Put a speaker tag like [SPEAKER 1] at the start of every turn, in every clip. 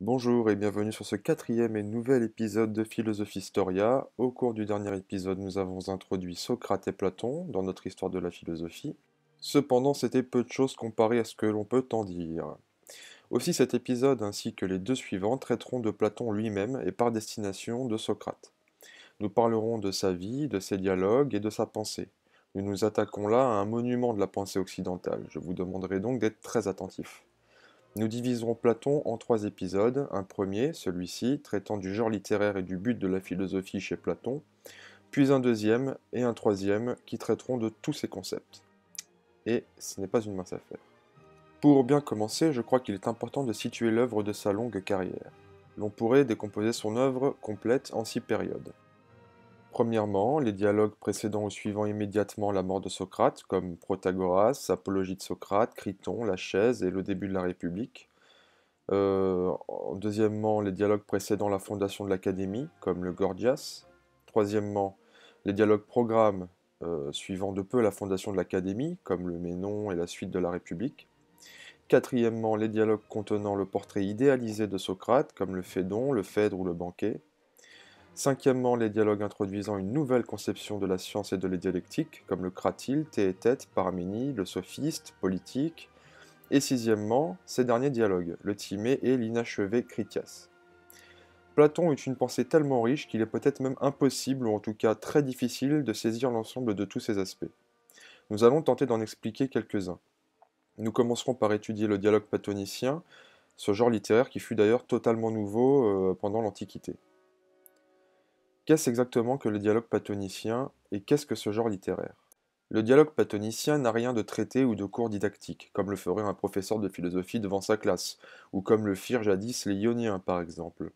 [SPEAKER 1] Bonjour et bienvenue sur ce quatrième et nouvel épisode de Philosophie Storia. Au cours du dernier épisode, nous avons introduit Socrate et Platon dans notre histoire de la philosophie. Cependant, c'était peu de choses comparé à ce que l'on peut en dire. Aussi, cet épisode ainsi que les deux suivants traiteront de Platon lui-même et par destination de Socrate. Nous parlerons de sa vie, de ses dialogues et de sa pensée. Nous nous attaquons là à un monument de la pensée occidentale. Je vous demanderai donc d'être très attentifs. Nous diviserons Platon en trois épisodes, un premier, celui-ci, traitant du genre littéraire et du but de la philosophie chez Platon, puis un deuxième et un troisième qui traiteront de tous ces concepts. Et ce n'est pas une mince affaire. Pour bien commencer, je crois qu'il est important de situer l'œuvre de sa longue carrière. L'on pourrait décomposer son œuvre complète en 6 périodes. Premièrement, les dialogues précédant ou suivant immédiatement la mort de Socrate, comme Protagoras, Apologie de Socrate, Criton, la chaise et le début de la République. Deuxièmement, les dialogues précédant la fondation de l'Académie, comme le Gorgias. Troisièmement, les dialogues programmes suivant de peu la fondation de l'Académie, comme le Ménon et la suite de la République. Quatrièmement, les dialogues contenant le portrait idéalisé de Socrate, comme le Phédon, le Phèdre ou le Banquet. Cinquièmement, les dialogues introduisant une nouvelle conception de la science et de la dialectique, comme le Cratyle, Théétète, Parménide, le Sophiste, Politique. Et sixièmement, ces derniers dialogues, le Timée et l'inachevé Critias. Platon eut une pensée tellement riche qu'il est peut-être même impossible, ou en tout cas très difficile, de saisir l'ensemble de tous ces aspects. Nous allons tenter d'en expliquer quelques-uns. Nous commencerons par étudier le dialogue platonicien, ce genre littéraire qui fut d'ailleurs totalement nouveau pendant l'Antiquité. Qu'est-ce exactement que le dialogue platonicien et qu'est-ce que ce genre littéraire? Le dialogue platonicien n'a rien de traité ou de cours didactique, comme le ferait un professeur de philosophie devant sa classe, ou comme le firent jadis les Ioniens par exemple.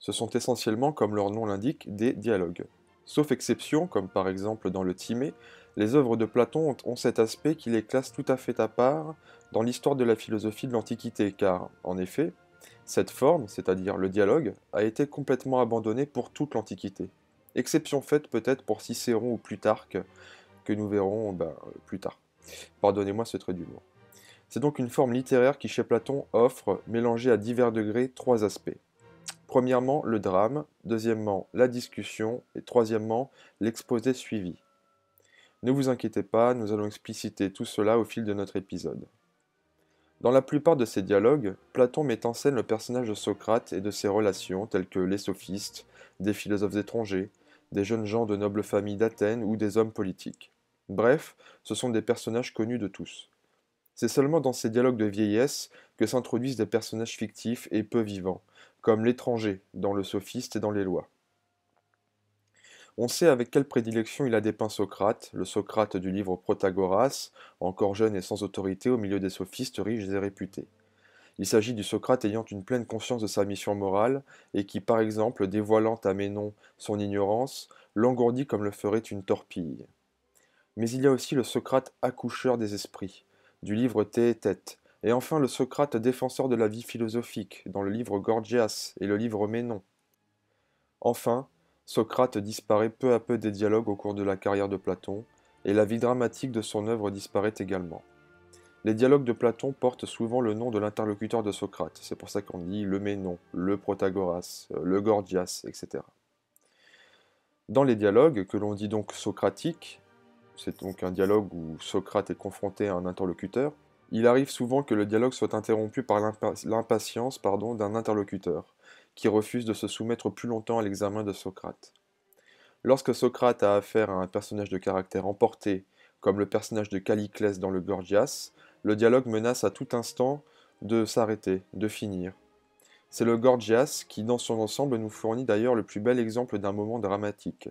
[SPEAKER 1] Ce sont essentiellement, comme leur nom l'indique, des dialogues. Sauf exception, comme par exemple dans le Timée, les œuvres de Platon ont cet aspect qui les classe tout à fait à part dans l'histoire de la philosophie de l'Antiquité, car, en effet, cette forme, c'est-à-dire le dialogue, a été complètement abandonnée pour toute l'Antiquité. Exception faite peut-être pour Cicéron ou Plutarque, que nous verrons plus tard. Pardonnez-moi ce trait d'humour. C'est donc une forme littéraire qui, chez Platon, offre, mélangée à divers degrés, trois aspects. Premièrement, le drame, deuxièmement, la discussion, et troisièmement, l'exposé suivi. Ne vous inquiétez pas, nous allons expliciter tout cela au fil de notre épisode. Dans la plupart de ces dialogues, Platon met en scène le personnage de Socrate et de ses relations, telles que les sophistes, des philosophes étrangers, des jeunes gens de nobles familles d'Athènes ou des hommes politiques. Bref, ce sont des personnages connus de tous. C'est seulement dans ces dialogues de vieillesse que s'introduisent des personnages fictifs et peu vivants, comme l'étranger dans le sophiste et dans les lois. On sait avec quelle prédilection il a dépeint Socrate, le Socrate du livre Protagoras, encore jeune et sans autorité au milieu des sophistes riches et réputés. Il s'agit du Socrate ayant une pleine conscience de sa mission morale et qui, par exemple, dévoilant à Ménon son ignorance, l'engourdit comme le ferait une torpille. Mais il y a aussi le Socrate accoucheur des esprits, du livre Théétète, et enfin le Socrate défenseur de la vie philosophique, dans le livre Gorgias et le livre Ménon. Enfin, Socrate disparaît peu à peu des dialogues au cours de la carrière de Platon, et la vie dramatique de son œuvre disparaît également. Les dialogues de Platon portent souvent le nom de l'interlocuteur de Socrate, c'est pour ça qu'on dit le Ménon, le Protagoras, le Gorgias, etc. Dans les dialogues, que l'on dit donc socratiques, c'est donc un dialogue où Socrate est confronté à un interlocuteur, il arrive souvent que le dialogue soit interrompu par l'impatience d'un interlocuteur, qui refuse de se soumettre plus longtemps à l'examen de Socrate. Lorsque Socrate a affaire à un personnage de caractère emporté, comme le personnage de Calliclès dans le Gorgias, le dialogue menace à tout instant de s'arrêter, de finir. C'est le Gorgias qui, dans son ensemble, nous fournit d'ailleurs le plus bel exemple d'un moment dramatique.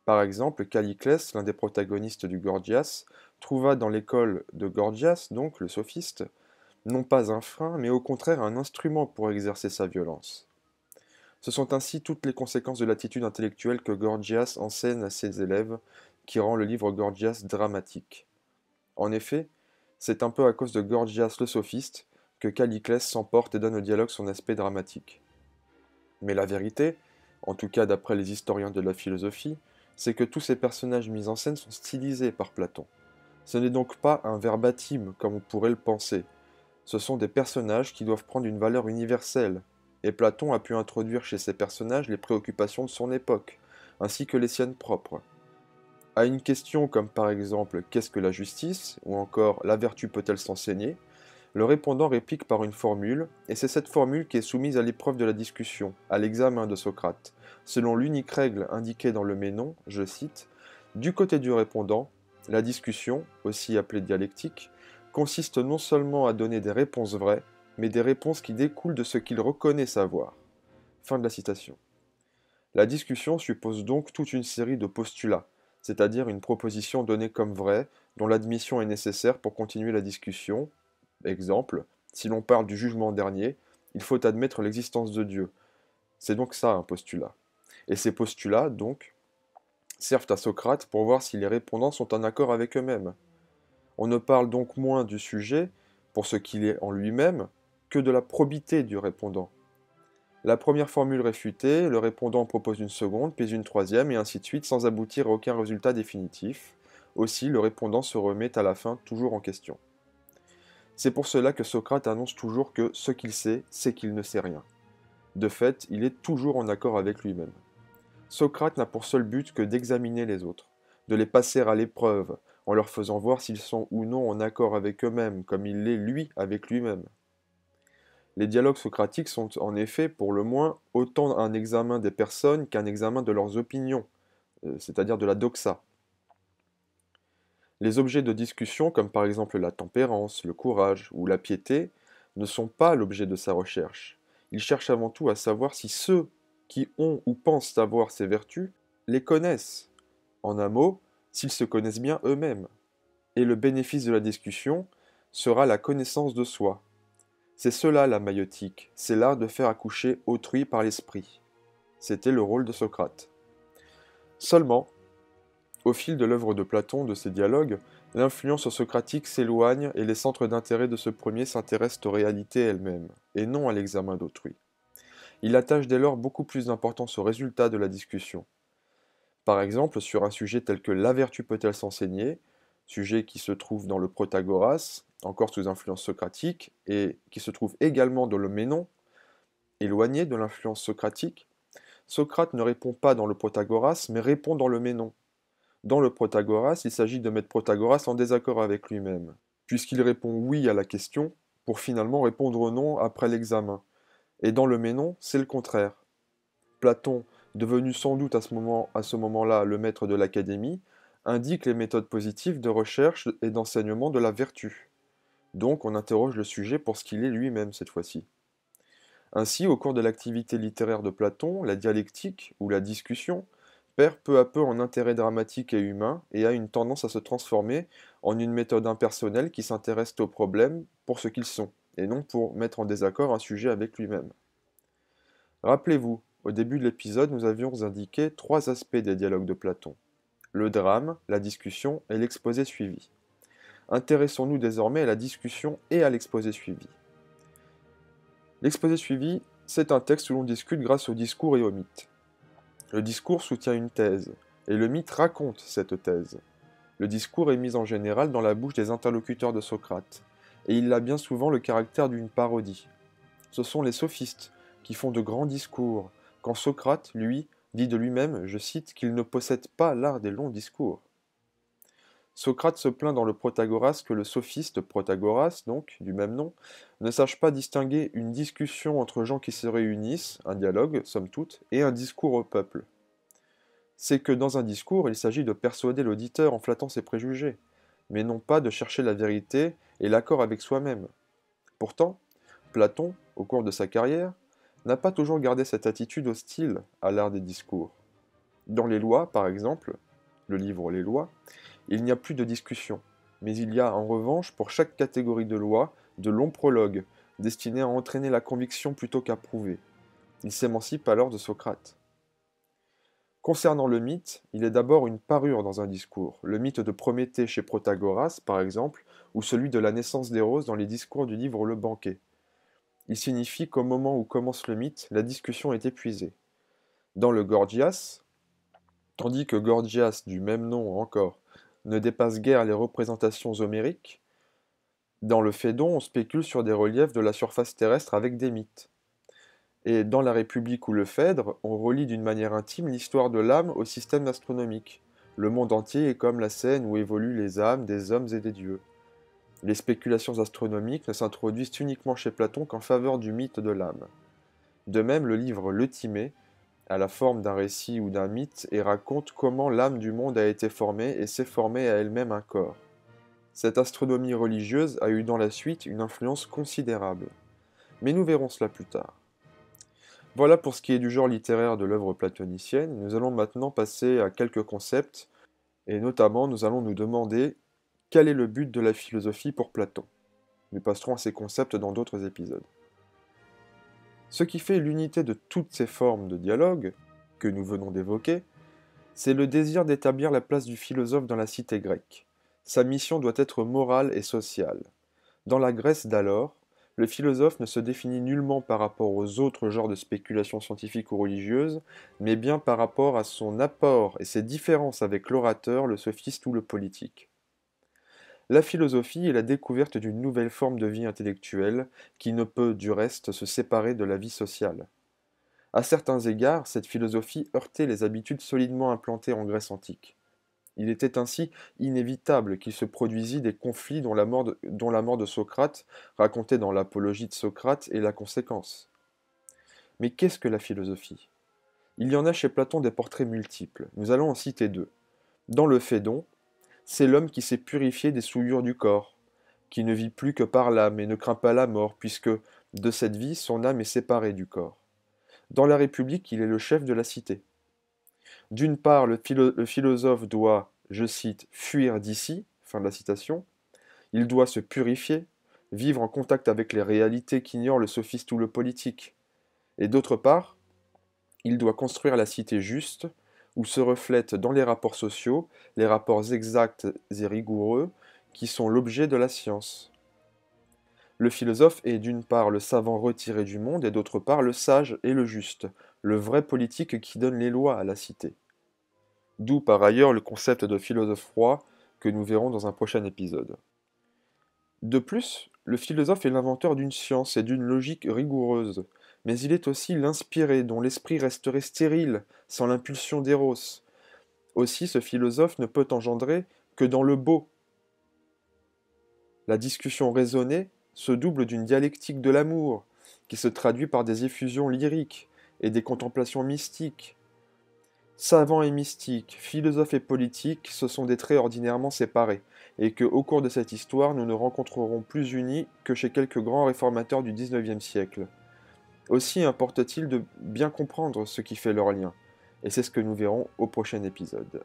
[SPEAKER 1] Par exemple, Calliclès, l'un des protagonistes du Gorgias, trouva dans l'école de Gorgias, donc le sophiste, non pas un frein, mais au contraire un instrument pour exercer sa violence. Ce sont ainsi toutes les conséquences de l'attitude intellectuelle que Gorgias enseigne à ses élèves qui rend le livre Gorgias dramatique. En effet, c'est un peu à cause de Gorgias le sophiste que Calliclès s'emporte et donne au dialogue son aspect dramatique. Mais la vérité, en tout cas d'après les historiens de la philosophie, c'est que tous ces personnages mis en scène sont stylisés par Platon. Ce n'est donc pas un verbatim comme on pourrait le penser, ce sont des personnages qui doivent prendre une valeur universelle. et Platon a pu introduire chez ses personnages les préoccupations de son époque, ainsi que les siennes propres. À une question comme par exemple «Qu'est-ce que la justice?» ou encore «La vertu peut-elle s'enseigner?» le répondant réplique par une formule, et c'est cette formule qui est soumise à l'épreuve de la discussion, à l'examen de Socrate, selon l'unique règle indiquée dans le Ménon, je cite, du côté du répondant, la discussion, aussi appelée dialectique, consiste non seulement à donner des réponses vraies, mais des réponses qui découlent de ce qu'il reconnaît savoir. Fin de la citation. La discussion suppose donc toute une série de postulats, c'est-à-dire une proposition donnée comme vraie, dont l'admission est nécessaire pour continuer la discussion. Exemple, si l'on parle du jugement dernier, il faut admettre l'existence de Dieu. C'est donc ça un postulat. Et ces postulats, donc, servent à Socrate pour voir si les répondants sont en accord avec eux-mêmes. On ne parle donc moins du sujet, pour ce qu'il est en lui-même, que de la probité du répondant. La première formule réfutée, le répondant propose une seconde, puis une troisième, et ainsi de suite, sans aboutir à aucun résultat définitif. Aussi, le répondant se remet à la fin toujours en question. C'est pour cela que Socrate annonce toujours que ce qu'il sait, c'est qu'il ne sait rien. De fait, il est toujours en accord avec lui-même. Socrate n'a pour seul but que d'examiner les autres, de les passer à l'épreuve, en leur faisant voir s'ils sont ou non en accord avec eux-mêmes, comme il l'est lui avec lui-même. Les dialogues socratiques sont en effet, pour le moins, autant un examen des personnes qu'un examen de leurs opinions, c'est-à-dire de la doxa. Les objets de discussion, comme par exemple la tempérance, le courage ou la piété, ne sont pas l'objet de sa recherche. Il cherche avant tout à savoir si ceux qui ont ou pensent savoir ces vertus les connaissent. En un mot, s'ils se connaissent bien eux-mêmes. Et le bénéfice de la discussion sera la connaissance de soi. C'est cela la maïotique, c'est l'art de faire accoucher autrui par l'esprit. C'était le rôle de Socrate. Seulement, au fil de l'œuvre de Platon, de ses dialogues, l'influence socratique s'éloigne et les centres d'intérêt de ce premier s'intéressent aux réalités elles-mêmes, et non à l'examen d'autrui. Il attache dès lors beaucoup plus d'importance aux résultats de la discussion. Par exemple, sur un sujet tel que «La vertu peut-elle s'enseigner?», sujet qui se trouve dans le Protagoras, encore sous influence socratique, et qui se trouve également dans le Ménon, éloigné de l'influence socratique, Socrate ne répond pas dans le Protagoras, mais répond dans le Ménon. Dans le Protagoras, il s'agit de mettre Protagoras en désaccord avec lui-même, puisqu'il répond oui à la question, pour finalement répondre non après l'examen. Et dans le Ménon, c'est le contraire. Platon, devenu sans doute à ce moment-là le maître de l'académie, indique les méthodes positives de recherche et d'enseignement de la vertu. Donc on interroge le sujet pour ce qu'il est lui-même cette fois-ci. Ainsi, au cours de l'activité littéraire de Platon, la dialectique, ou la discussion, perd peu à peu en intérêt dramatique et humain et a une tendance à se transformer en une méthode impersonnelle qui s'intéresse aux problèmes pour ce qu'ils sont, et non pour mettre en désaccord un sujet avec lui-même. Rappelez-vous, au début de l'épisode, nous avions indiqué trois aspects des dialogues de Platon: le drame, la discussion et l'exposé suivi. Intéressons-nous désormais à la discussion et à l'exposé suivi. L'exposé suivi, c'est un texte où l'on discute grâce au discours et au mythe. Le discours soutient une thèse, et le mythe raconte cette thèse. Le discours est mis en général dans la bouche des interlocuteurs de Socrate, et il a bien souvent le caractère d'une parodie. Ce sont les sophistes qui font de grands discours, quand Socrate, lui, dit de lui-même, je cite, qu'il ne possède pas l'art des longs discours. Socrate se plaint dans le Protagoras que le sophiste Protagoras, donc, du même nom, ne sache pas distinguer une discussion entre gens qui se réunissent, un dialogue, somme toute, et un discours au peuple. C'est que dans un discours, il s'agit de persuader l'auditeur en flattant ses préjugés, mais non pas de chercher la vérité et l'accord avec soi-même. Pourtant, Platon, au cours de sa carrière, n'a pas toujours gardé cette attitude hostile à l'art des discours. Dans les lois, par exemple, le livre Les Lois, il n'y a plus de discussion, mais il y a en revanche pour chaque catégorie de loi de longs prologues, destinés à entraîner la conviction plutôt qu'à prouver. Il s'émancipe alors de Socrate. Concernant le mythe, il est d'abord une parure dans un discours, le mythe de Prométhée chez Protagoras par exemple, ou celui de la naissance des roses dans les discours du livre Le Banquet. Il signifie qu'au moment où commence le mythe, la discussion est épuisée. Dans le Gorgias, tandis que Gorgias, du même nom encore, ne dépasse guère les représentations homériques, dans le Phédon on spécule sur des reliefs de la surface terrestre avec des mythes. Et dans La République ou le Phèdre, on relie d'une manière intime l'histoire de l'âme au système astronomique. Le monde entier est comme la scène où évoluent les âmes des hommes et des dieux. Les spéculations astronomiques ne s'introduisent uniquement chez Platon qu'en faveur du mythe de l'âme. De même, le livre Le Timée a la forme d'un récit ou d'un mythe et raconte comment l'âme du monde a été formée et s'est formée à elle-même un corps. Cette astronomie religieuse a eu dans la suite une influence considérable. Mais nous verrons cela plus tard. Voilà pour ce qui est du genre littéraire de l'œuvre platonicienne. Nous allons maintenant passer à quelques concepts, et notamment nous allons nous demander quel est le but de la philosophie pour Platon. Nous passerons à ces concepts dans d'autres épisodes. Ce qui fait l'unité de toutes ces formes de dialogue que nous venons d'évoquer, c'est le désir d'établir la place du philosophe dans la cité grecque. Sa mission doit être morale et sociale. Dans la Grèce d'alors, le philosophe ne se définit nullement par rapport aux autres genres de spéculations scientifiques ou religieuses, mais bien par rapport à son apport et ses différences avec l'orateur, le sophiste ou le politique. La philosophie est la découverte d'une nouvelle forme de vie intellectuelle qui ne peut, du reste, se séparer de la vie sociale. À certains égards, cette philosophie heurtait les habitudes solidement implantées en Grèce antique. Il était ainsi inévitable qu'il se produisit des conflits dont la mort de Socrate, racontée dans l'Apologie de Socrate, est la conséquence. Mais qu'est-ce que la philosophie? Il y en a chez Platon des portraits multiples. Nous allons en citer deux. Dans le Phédon, c'est l'homme qui s'est purifié des souillures du corps, qui ne vit plus que par l'âme et ne craint pas la mort, puisque de cette vie, son âme est séparée du corps. Dans la République, il est le chef de la cité. D'une part, le philosophe doit, je cite, fuir d'ici, fin de la citation, il doit se purifier, vivre en contact avec les réalités qu'ignorent le sophiste ou le politique. Et d'autre part, il doit construire la cité juste, où se reflètent dans les rapports sociaux les rapports exacts et rigoureux qui sont l'objet de la science. Le philosophe est d'une part le savant retiré du monde et d'autre part le sage et le juste, le vrai politique qui donne les lois à la cité. D'où par ailleurs le concept de philosophe roi que nous verrons dans un prochain épisode. De plus, le philosophe est l'inventeur d'une science et d'une logique rigoureuse, mais il est aussi l'inspiré dont l'esprit resterait stérile sans l'impulsion d'Éros. Aussi ce philosophe ne peut engendrer que dans le beau. La discussion raisonnée se double d'une dialectique de l'amour, qui se traduit par des effusions lyriques et des contemplations mystiques. Savant et mystique, philosophe et politique, ce sont des traits ordinairement séparés, et que, au cours de cette histoire, nous ne rencontrerons plus unis que chez quelques grands réformateurs du XIXe siècle. Aussi importe-t-il de bien comprendre ce qui fait leur lien, et c'est ce que nous verrons au prochain épisode.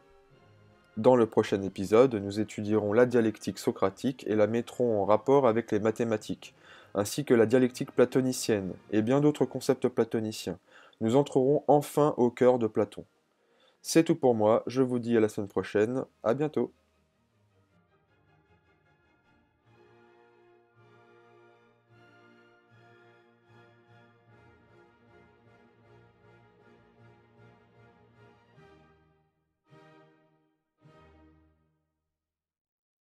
[SPEAKER 1] Dans le prochain épisode, nous étudierons la dialectique socratique et la mettrons en rapport avec les mathématiques, ainsi que la dialectique platonicienne, et bien d'autres concepts platoniciens. Nous entrerons enfin au cœur de Platon. C'est tout pour moi, je vous dis à la semaine prochaine, à bientôt.